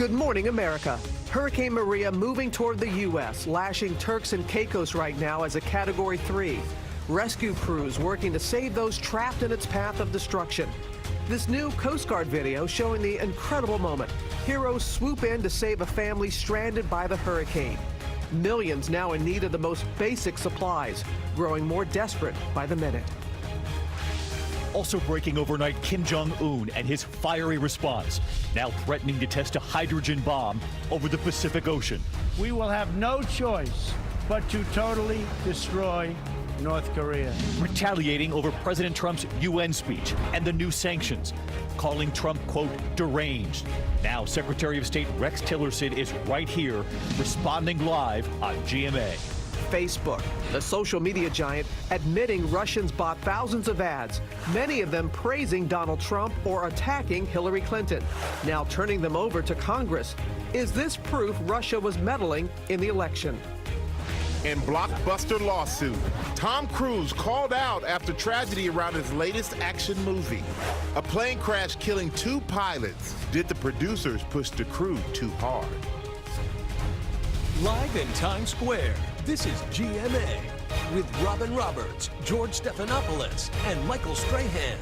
Good morning, America. Hurricane Maria moving toward the U.S., lashing Turks and Caicos right now as a Category 3. Rescue crews working to save those trapped in its path of destruction. This new Coast Guard video showing the incredible moment. Heroes swoop in to save a family stranded by the hurricane. Millions now in need of the most basic supplies, growing more desperate by the minute. Also breaking overnight, Kim Jong-un and his fiery response, now threatening to test a hydrogen bomb over the Pacific Ocean. We will have no choice but to totally destroy North Korea. Retaliating over President Trump's UN speech and the new sanctions, calling Trump, quote, deranged. Now Secretary of State Rex Tillerson is right here, responding live on GMA. Facebook, the social media giant, admitting Russians bought thousands of ads, many of them praising Donald Trump or attacking Hillary Clinton, now turning them over to Congress. Is this proof Russia was meddling in the election? In blockbuster lawsuit, Tom Cruise called out after tragedy around his latest action movie. A plane crash killing 2 pilots. Did the producers push the crew too hard? Live in Times Square, this is GMA with Robin Roberts, George Stephanopoulos, and Michael Strahan.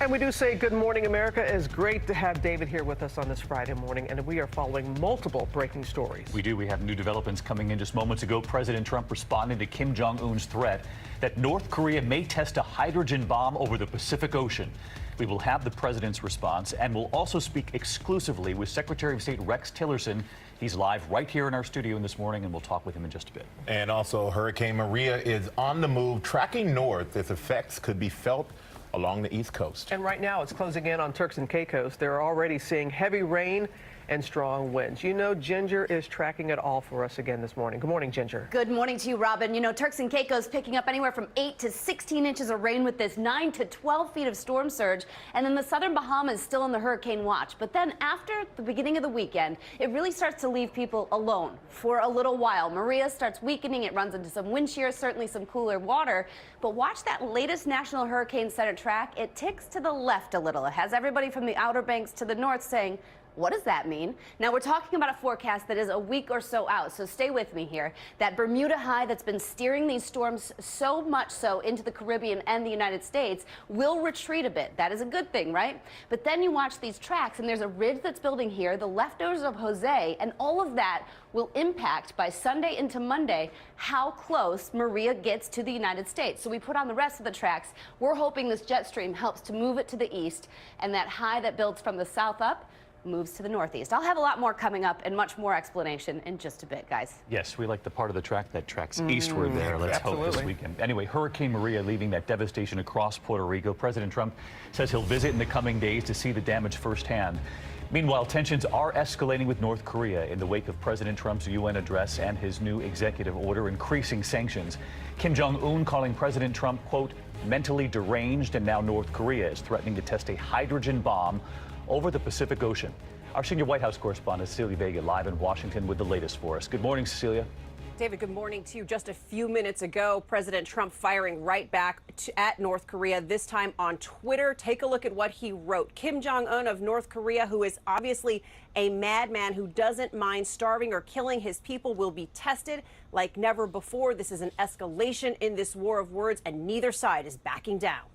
And we do say good morning, America. It's great to have David here with us on this Friday morning, and we are following multiple breaking stories. We do. We have new developments coming in just moments ago. President Trump responding to Kim Jong-un's threat that North Korea may test a hydrogen bomb over the Pacific Ocean. We will have the president's response, and we'll also speak exclusively with Secretary of State Rex Tillerson. He's live right here in our studio this morning, and we'll talk with him in just a bit. And also, Hurricane Maria is on the move, tracking north. Its effects could be felt along the East Coast. And right now it's closing in on Turks and Caicos. They're already seeing heavy rain and strong winds. You know, Ginger is tracking it all for us again this morning. Good morning, Ginger. Good morning to you, Robin. You know, Turks and Caicos picking up anywhere from 8 to 16 inches of rain with this 9 to 12 feet of storm surge. And then the southern Bahamas still on the hurricane watch. But then after the beginning of the weekend, it really starts to leave people alone for a little while. Maria starts weakening. It runs into some wind shear, certainly some cooler water. But watch that latest National Hurricane Center track. It ticks to the left a little. It has everybody from the Outer Banks to the north saying, what does that mean? Now, we're talking about a forecast that is a week or so out, so stay with me here. That Bermuda high that's been steering these storms so much so into the Caribbean and the United States will retreat a bit. That is a good thing, right? But then you watch these tracks, and there's a ridge that's building here, the leftovers of Jose, and all of that will impact by Sunday into Monday how close Maria gets to the United States. So we put on the rest of the tracks. We're hoping this jet stream helps to move it to the east, and that high that builds from the south up moves to the northeast. I'll have a lot more coming up and much more explanation in just a bit, guys. Yes, we like the part of the track that tracks eastward there. Let's hope this weekend. Anyway, Hurricane Maria leaving that devastation across Puerto Rico. President Trump says he'll visit in the coming days to see the damage firsthand. Meanwhile, tensions are escalating with North Korea in the wake of President Trump's UN address and his new executive order increasing sanctions. Kim Jong-un calling President Trump, quote, mentally deranged, and now North Korea is threatening to test a hydrogen bomb over the Pacific Ocean. Our senior White House correspondent, Cecilia Vega, live in Washington with the latest for us. Good morning, Cecilia. David, good morning to you. Just a few minutes ago, President Trump firing right back at North Korea, this time on Twitter. Take a look at what he wrote. Kim Jong-un of North Korea, who is obviously a madman who doesn't mind starving or killing his people, will be tested like never before. This is an escalation in this war of words, and neither side is backing down.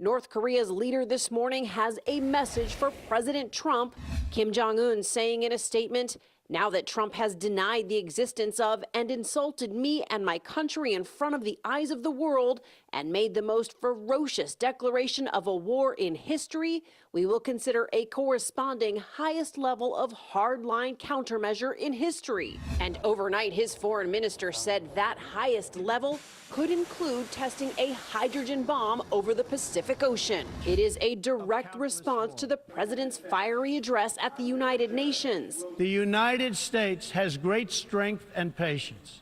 North Korea's leader this morning has a message for President Trump. Kim Jong-un saying in a statement, now that Trump has denied the existence of and insulted me and my country in front of the eyes of the world and made the most ferocious declaration of a war in history, we will consider a corresponding highest level of hardline countermeasure in history. And overnight, his foreign minister said that highest level could include testing a hydrogen bomb over the Pacific Ocean. It is a direct response to the president's fiery address at the United Nations. The United States has great strength and patience,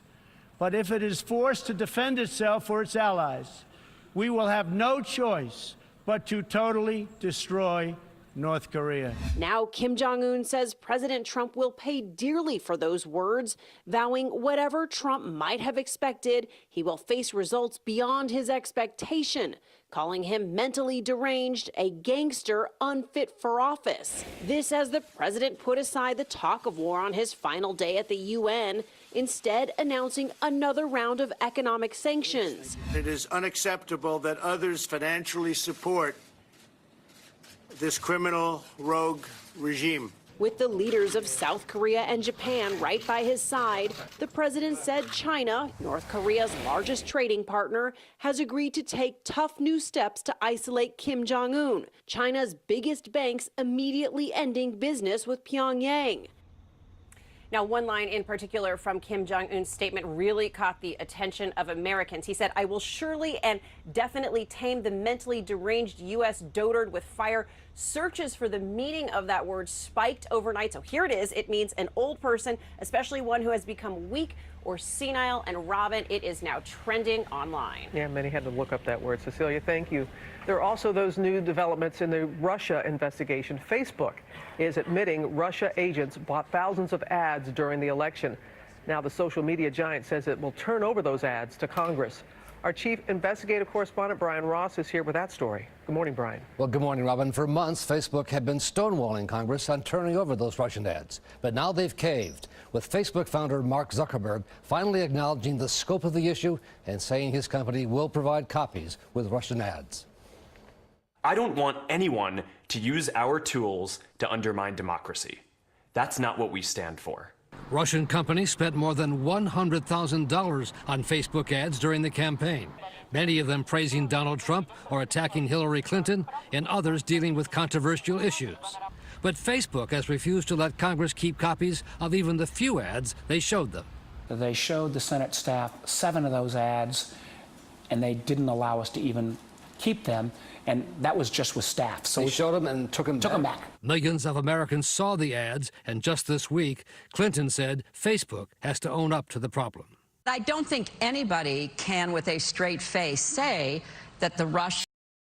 but if it is forced to defend itself or its allies, we will have no choice but to totally destroy North Korea. Now Kim Jong-un says President Trump will pay dearly for those words, vowing whatever Trump might have expected, he will face results beyond his expectation, calling him mentally deranged, a gangster unfit for office. This as the president put aside the talk of war on his final day at the UN, instead announcing another round of economic sanctions. It is unacceptable that others financially support this criminal rogue regime. With the leaders of South Korea and Japan right by his side, the president said China, North Korea's largest trading partner, has agreed to take tough new steps to isolate Kim Jong-un, China's biggest banks immediately ending business with Pyongyang. Now, one line in particular from Kim Jong-un's statement really caught the attention of Americans. He said, "I will surely and definitely tame the mentally deranged U.S. dotard with fire." Searches for the meaning of that word spiked overnight. So here it is. It means an old person, especially one who has become weak or senile. And Robin, it is now trending online. Yeah, many had to look up that word. Cecilia, thank you. There are also those new developments in the Russia investigation. Facebook is admitting Russia agents bought thousands of ads during the election. Now the social media giant says it will turn over those ads to Congress. Our chief investigative correspondent, Brian Ross, is here with that story. Good morning, Brian. Well, good morning, Robin. For months, Facebook had been stonewalling Congress on turning over those Russian ads. But now they've caved, with Facebook founder Mark Zuckerberg finally acknowledging the scope of the issue and saying his company will provide copies with Russian ads. I don't want anyone to use our tools to undermine democracy. That's not what we stand for. Russian companies spent more than $100,000 on Facebook ads during the campaign, many of them praising Donald Trump or attacking Hillary Clinton, and others dealing with controversial issues. But Facebook has refused to let Congress keep copies of even the few ads they showed them. They showed the Senate staff 7 of those ads, and they didn't allow us to even keep them, and that was just with staff. So they showed them and took them back. Millions of Americans saw the ads, and just this week, Clinton said Facebook has to own up to the problem. I don't think anybody can, with a straight face, say that the Russians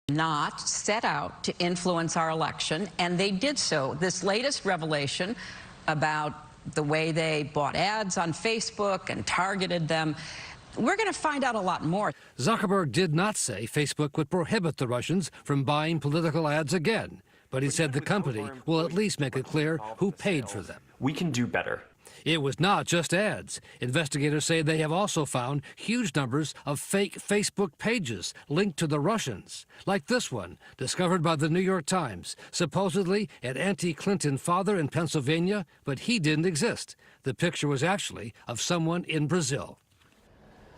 did not set out to influence our election, and they did so. This latest revelation about the way they bought ads on Facebook and targeted them, we're going to find out a lot more. Zuckerberg did not say Facebook would prohibit the Russians from buying political ads again, but he said the company will at least make it clear who paid for them. We can do better. It was not just ads. Investigators say they have also found huge numbers of fake Facebook pages linked to the Russians, like this one, discovered by the New York Times, supposedly an anti-Clinton father in Pennsylvania, but he didn't exist. The picture was actually of someone in Brazil.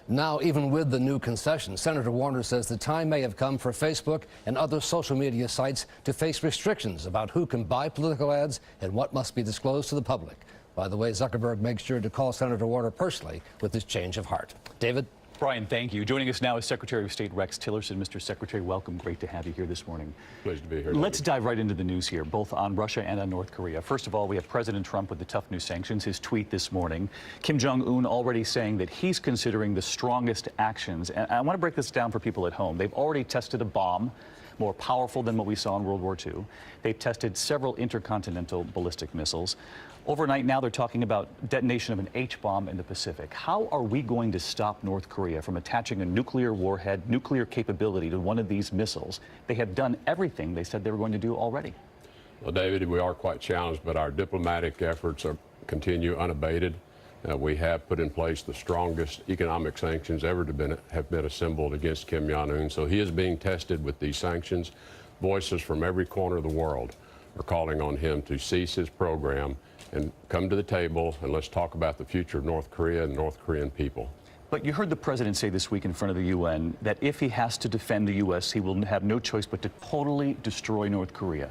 Now, even with the new concession, Senator Warner says the time may have come for Facebook and other social media sites to face restrictions about who can buy political ads and what must be disclosed to the public. By the way, Zuckerberg makes sure to call Senator Warner personally with his change of heart. David? Brian, thank you. Joining us now is Secretary of State Rex Tillerson. Mr. Secretary, welcome. Great to have you here this morning. Pleased to be here. Let's dive right into the news here, both on Russia and on North Korea. First of all, we have President Trump with the tough new sanctions, his tweet this morning. Kim Jong-un already saying that he's considering the strongest actions. And I want to break this down for people at home. They've already tested a bomb more powerful than what we saw in World War II. They've tested several intercontinental ballistic missiles. Overnight now they're talking about detonation of an H-bomb in the Pacific. How are we going to stop North Korea from attaching a nuclear warhead, nuclear capability to one of these missiles? They have done everything they said they were going to do already. Well, David, we are quite challenged, but our diplomatic efforts continue unabated. We have put in place the strongest economic sanctions ever to have been assembled against Kim Jong-un. So he is being tested with these sanctions. Voices from every corner of the world are calling on him to cease his program and come to the table, and let's talk about the future of North Korea and the North Korean people. But you heard the president say this week in front of the UN that if he has to defend the U.S., he will have no choice but to totally destroy North Korea.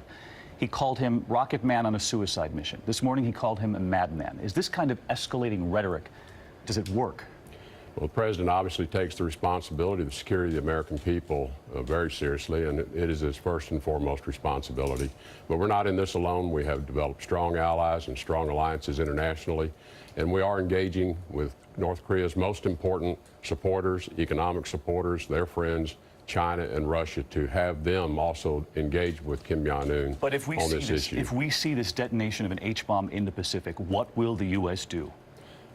He called him Rocket Man on a suicide mission. This morning he called him a madman. Is this kind of escalating rhetoric, does it work? Well, the president obviously takes the responsibility of the security of the American people very seriously, and it is his first and foremost responsibility. But we're not in this alone. We have developed strong allies and strong alliances internationally, and we are engaging with North Korea's most important supporters, economic supporters, their friends, China and Russia to have them also engage with Kim Jong-un But if we on see this this, issue. if we see this detonation of an H-bomb in the Pacific, what will the U.S. do?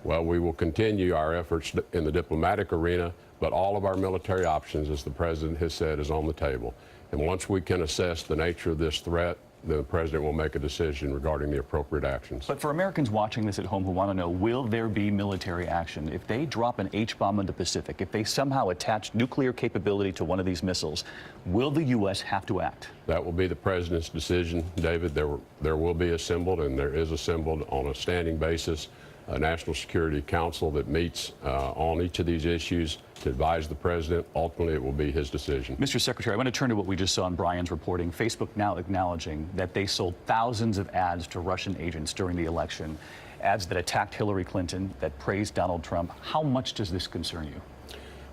Well, we will continue our efforts in the diplomatic arena, but all of our military options, as the president has said, is on the table. And once we can assess the nature of this threat, the president will make a decision regarding the appropriate actions. But for Americans watching this at home who want to know, will there be military action? If they drop an H-bomb in the Pacific, if they somehow attach nuclear capability to one of these missiles, will the U.S. have to act? That will be the president's decision, David. There will be assembled, and there is assembled on a standing basis, a National Security Council that meets on each of these issues to advise the president. Ultimately, it will be his decision. Mr. Secretary, I want to turn to what we just saw in Brian's reporting. Facebook now acknowledging that they sold thousands of ads to Russian agents during the election, ads that attacked Hillary Clinton, that praised Donald Trump. How much does this concern you?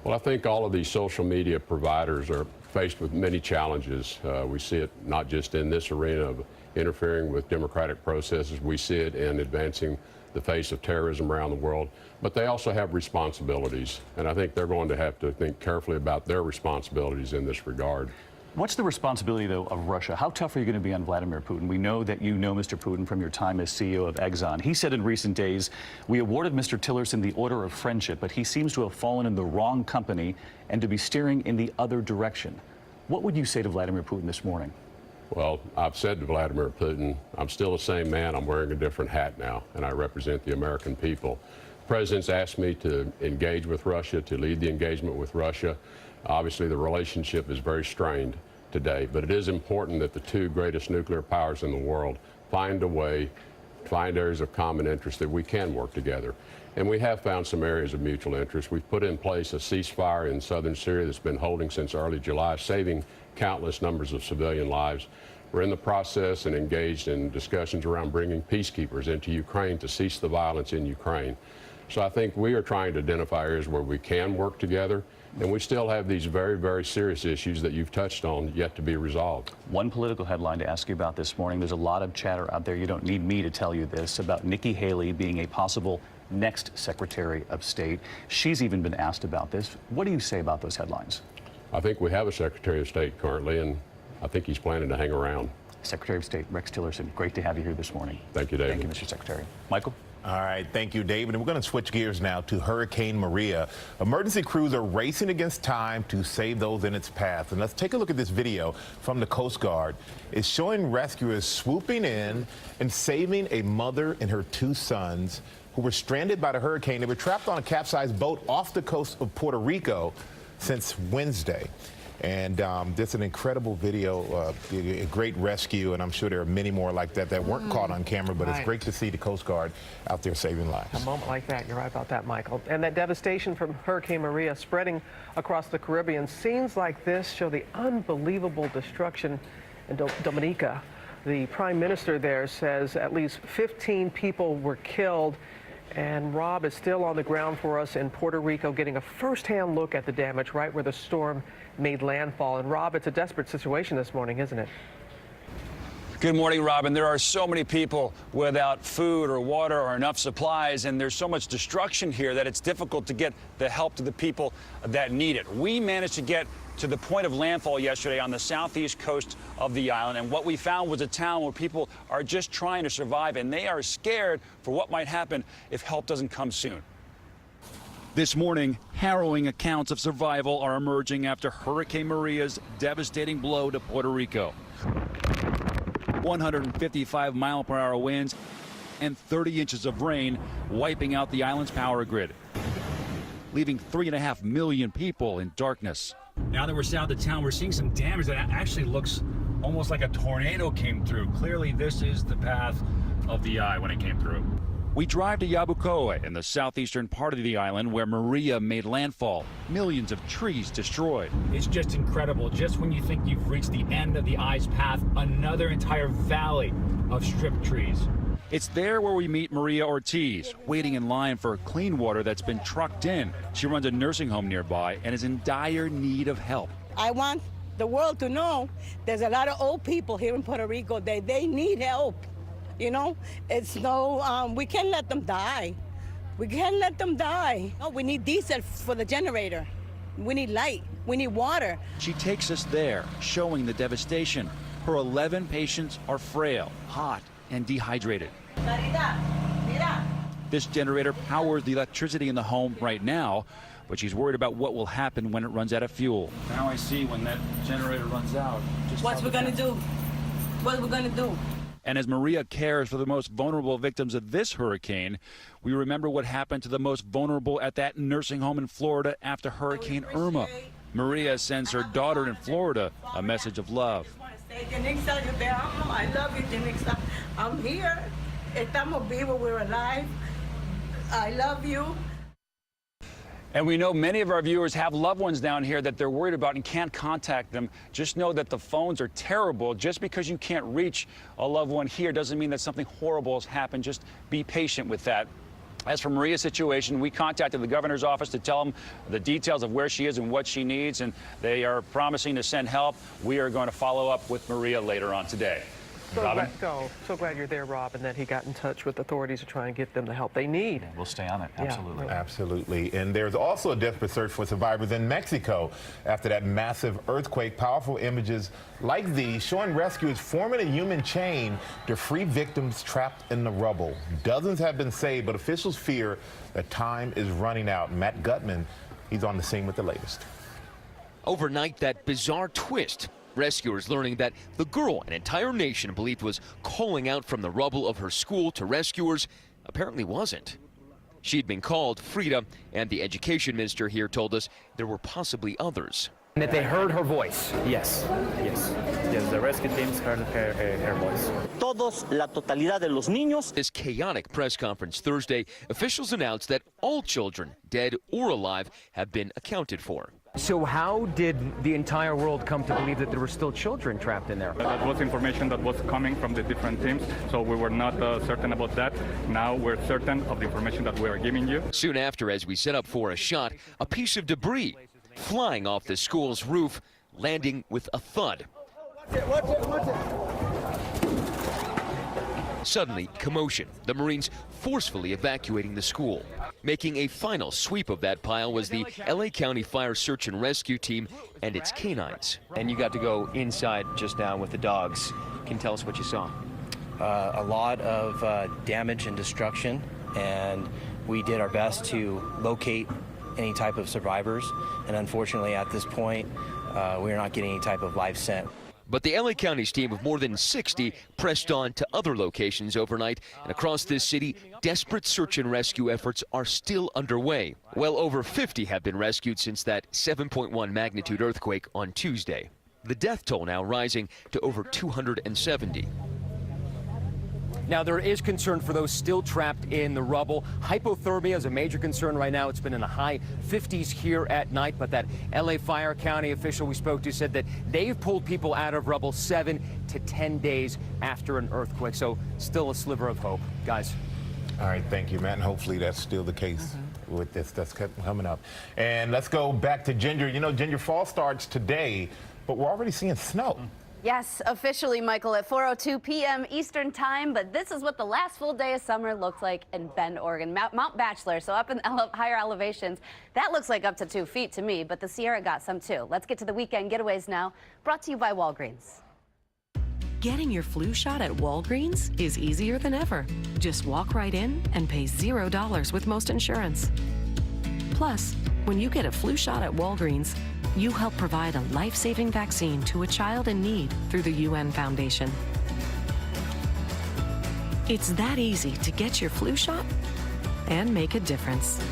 Well, I think all of these social media providers are faced with many challenges. We see it not just in this arena of interfering with democratic processes. We see it in advancing the face of terrorism around the world, but they also have responsibilities, and I think they're going to have to think carefully about their responsibilities in this regard. What's the responsibility, though, of Russia? How tough are you going to be on Vladimir Putin? We know that you know Mr. Putin from your time as CEO of Exxon. He said in recent days, we awarded Mr. Tillerson the Order of Friendship, but he seems to have fallen in the wrong company and to be steering in the other direction. What would you say to Vladimir Putin this morning? Well, I've said to Vladimir Putin, I'm still the same man. I'm wearing a different hat now, and I represent the American people. The president's asked me to engage with Russia, to lead the engagement with Russia. Obviously, the relationship is very strained today, but it is important that the two greatest nuclear powers in the world find a way, find areas of common interest that we can work together. And we have found some areas of mutual interest. We've put in place a ceasefire in southern Syria that's been holding since early July, saving countless numbers of civilian lives. We're in the process and engaged in discussions around bringing peacekeepers into Ukraine to cease the violence in Ukraine. So I think we are trying to identify areas where we can work together, and we still have these very, very serious issues that you've touched on yet to be resolved. One political headline to ask you about this morning. There's a lot of chatter out there, you don't need me to tell you this, about Nikki Haley being a possible next Secretary of State. She's even been asked about this. What do you say about those headlines? I think we have a Secretary of State currently, and I think he's planning to hang around. Secretary of State Rex Tillerson, great to have you here this morning. Thank you, David. Thank you, Mr. Secretary. Michael? All right, thank you, David. And we're going to switch gears now to Hurricane Maria. Emergency crews are racing against time to save those in its path. And let's take a look at this video from the Coast Guard. It's showing rescuers swooping in and saving a mother and her two sons who were stranded by the hurricane. They were trapped on a capsized boat off the coast of Puerto Rico since Wednesday. And this is an incredible video, a great rescue, and I'm sure there are many more like that that weren't caught on camera, but it's great to see the Coast Guard out there saving lives. A moment like that, you're right about that, Michael. And that devastation from Hurricane Maria spreading across the Caribbean. Scenes like this show the unbelievable destruction in Dominica. The Prime Minister there says at least 15 people were killed. And Rob is still on the ground for us in Puerto Rico, getting a first-hand look at the damage right where the storm made landfall. And Rob, it's a desperate situation this morning, isn't it? Good morning, Robin. There are so many people without food or water or enough supplies, and there's so much destruction here that it's difficult to get the help to the people that need it. We managed to get to the point of landfall yesterday on the southeast coast of the island, and what we found was a town where people are just trying to survive, and they are scared for what might happen if help doesn't come soon. This morning, harrowing accounts of survival are emerging after Hurricane Maria's devastating blow to Puerto Rico. 155-mile-per-hour winds and 30 inches of rain wiping out the island's power grid, leaving 3.5 million people in darkness. Now that we're south of town, we're seeing some damage that actually looks almost like a tornado came through. Clearly, this is the path of the eye when it came through. We drive to Yabucoa in the southeastern part of the island where Maria made landfall. Millions of trees destroyed. It's just incredible. Just when you think you've reached the end of the eye's path, another entire valley of stripped trees. It's there where we meet Maria Ortiz, waiting in line for clean water that's been trucked in. She runs a nursing home nearby and is in dire need of help. I want the world to know there's a lot of old people here in Puerto Rico that they need help. You know, it's no, we can't let them die. We can't let them die. No, we need diesel for the generator. We need light. We need water. She takes us there, showing the devastation. Her 11 patients are frail, hot, and dehydrated. This generator powers the electricity in the home right now, but she's worried about what will happen when it runs out of fuel. Now I see when that generator runs out. What we're gonna do? What we're gonna do? And as Maria cares for the most vulnerable victims of this hurricane, we remember what happened to the most vulnerable at that nursing home in Florida after Hurricane Irma. Maria sends her daughter in Florida a message of love. Janixa, yo te amo. I love you, Janixa. I'm here. Estamos vivos. We're alive. I love you. And we know many of our viewers have loved ones down here that they're worried about and can't contact them. Just know that the phones are terrible. Just because you can't reach a loved one here doesn't mean that something horrible has happened. Just be patient with that. As for Maria's situation, we contacted the governor's office to tell them the details of where she is and what she needs, and they are promising to send help. We are going to follow up with Maria later on today. Robin? So glad you're there, Rob, and that he got in touch with authorities to try and get them the help they need. We'll stay on it. Absolutely. Yeah. Absolutely. And there's also a desperate search for survivors in Mexico after that massive earthquake. Powerful images like these showing rescuers forming a human chain to free victims trapped in the rubble. Dozens have been saved, but officials fear that time is running out. Matt Gutman, he's on the scene with the latest. Overnight, that bizarre twist. Rescuers learning that the girl an entire nation believed was calling out from the rubble of her school to rescuers apparently wasn't. She'd been called Frida, and the education minister here told us there were possibly others. And that they heard her voice. Yes, the rescue teams heard her voice. Todos, la totalidad de los niños. This chaotic press conference Thursday, officials announced that all children, dead or alive, have been accounted for. So how did the entire world come to believe that there were still children trapped in there? That was information that was coming from the different teams, so we were not certain about that. Now we're certain of the information that we are giving you. Soon after, as we set up for a shot, a piece of debris flying off the school's roof, landing with a thud. Watch it. Suddenly, commotion. The Marines forcefully evacuating the school. Making a final sweep of that pile was the LA County Fire Search and Rescue Team and its canines. And you got to go inside just now with the dogs. Can you tell us what you saw? A lot of damage and destruction, and we did our best to locate any type of survivors. And unfortunately, at this point, we're not getting any type of live scent. But the LA County's team of more than 60 pressed on to other locations overnight, and across this city, desperate search and rescue efforts are still underway. Well over 50 have been rescued since that 7.1 magnitude earthquake on Tuesday. The death toll now rising to over 270. Now, there is concern for those still trapped in the rubble. Hypothermia is a major concern right now. It's been in the high 50s here at night, but that LA Fire County official we spoke to said that they've pulled people out of rubble 7 to 10 days after an earthquake. So still a sliver of hope, guys. All right, thank you, Matt, and hopefully that's still the case with this that's coming up. And let's go back to Ginger. You know, Ginger, fall starts today, but we're already seeing snow. Yes, officially, Michael, at 4:02 p.m. Eastern Time, but this is what the last full day of summer looks like in Bend, Oregon. Mount Bachelor, so up in higher elevations, that looks like up to 2 feet to me, but the Sierra got some too. Let's get to the weekend getaways now, brought to you by Walgreens. Getting your flu shot at Walgreens is easier than ever. Just walk right in and pay $0 with most insurance. Plus, when you get a flu shot at Walgreens, you help provide a life-saving vaccine to a child in need through the UN Foundation. It's that easy to get your flu shot and make a difference.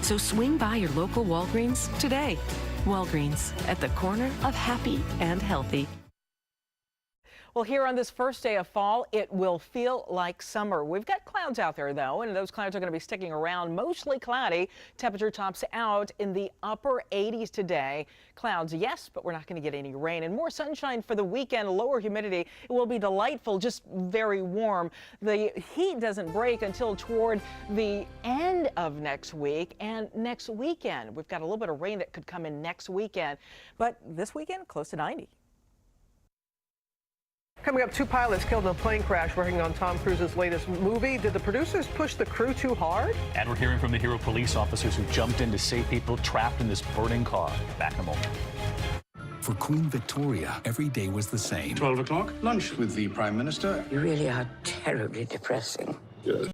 So swing by your local Walgreens today. Walgreens, at the corner of happy and healthy. Well, here on this first day of fall, it will feel like summer. We've got clouds out there, though, and those clouds are going to be sticking around, mostly cloudy. Temperature tops out in the upper 80s today. Clouds, yes, but we're not going to get any rain. And more sunshine for the weekend, lower humidity. It will be delightful, just very warm. The heat doesn't break until toward the end of next week and next weekend. We've got a little bit of rain that could come in next weekend, but this weekend, close to 90. Coming up, 2 pilots killed in a plane crash working on Tom Cruise's latest movie. Did the producers push the crew too hard? And we're hearing from the hero police officers who jumped in to save people trapped in this burning car. Back in a moment. For Queen Victoria, every day was the same. 12 o'clock, lunch with the Prime Minister. You really are terribly depressing. Yes.